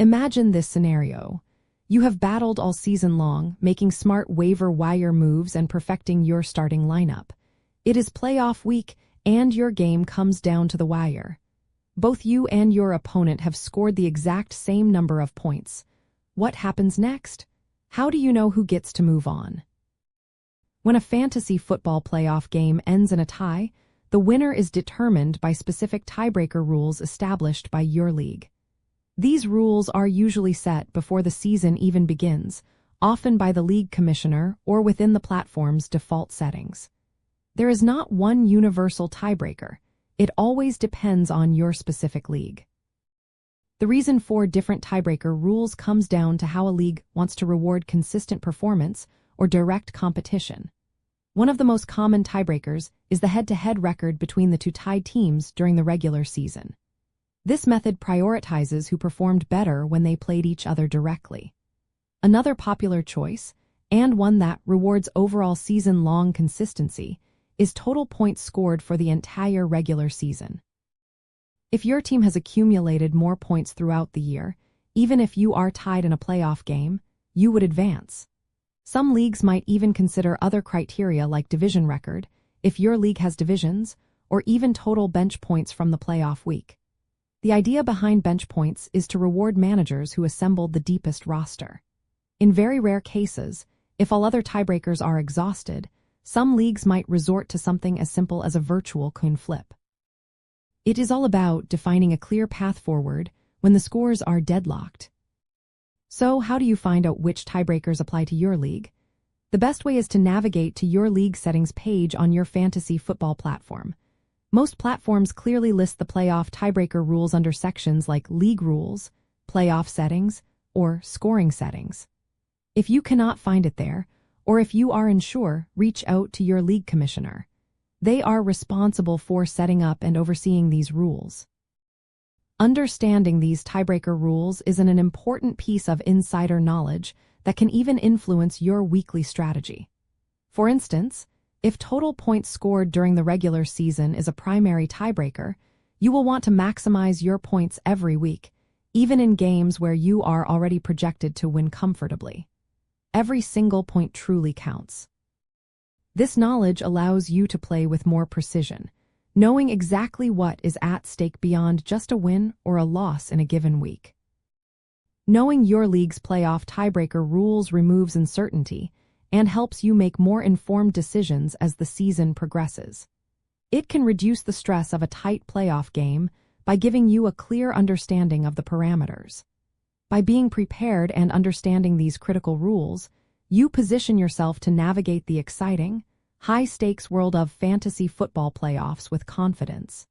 Imagine this scenario. You have battled all season long, making smart waiver wire moves and perfecting your starting lineup. It is playoff week, and your game comes down to the wire. Both you and your opponent have scored the exact same number of points. What happens next? How do you know who gets to move on? When a fantasy football playoff game ends in a tie, the winner is determined by specific tiebreaker rules established by your league. These rules are usually set before the season even begins, often by the league commissioner or within the platform's default settings. There is not one universal tiebreaker. It always depends on your specific league. The reason for different tiebreaker rules comes down to how a league wants to reward consistent performance or direct competition. One of the most common tiebreakers is the head-to-head record between the two tied teams during the regular season. This method prioritizes who performed better when they played each other directly. Another popular choice, and one that rewards overall season-long consistency, is total points scored for the entire regular season. If your team has accumulated more points throughout the year, even if you are tied in a playoff game, you would advance. Some leagues might even consider other criteria like division record, if your league has divisions, or even total bench points from the playoff week. The idea behind bench points is to reward managers who assembled the deepest roster. In very rare cases, if all other tiebreakers are exhausted, some leagues might resort to something as simple as a virtual coin flip. It is all about defining a clear path forward when the scores are deadlocked. So, how do you find out which tiebreakers apply to your league? The best way is to navigate to your league settings page on your fantasy football platform. Most platforms clearly list the playoff tiebreaker rules under sections like League Rules, Playoff Settings, or Scoring Settings. If you cannot find it there, or if you are unsure, reach out to your league commissioner. They are responsible for setting up and overseeing these rules. Understanding these tiebreaker rules is an important piece of insider knowledge that can even influence your weekly strategy. For instance, if total points scored during the regular season is a primary tiebreaker, you will want to maximize your points every week, even in games where you are already projected to win comfortably. Every single point truly counts. This knowledge allows you to play with more precision, knowing exactly what is at stake beyond just a win or a loss in a given week. Knowing your league's playoff tiebreaker rules removes uncertainty and helps you make more informed decisions as the season progresses. It can reduce the stress of a tight playoff game by giving you a clear understanding of the parameters. By being prepared and understanding these critical rules, you position yourself to navigate the exciting, high-stakes world of fantasy football playoffs with confidence.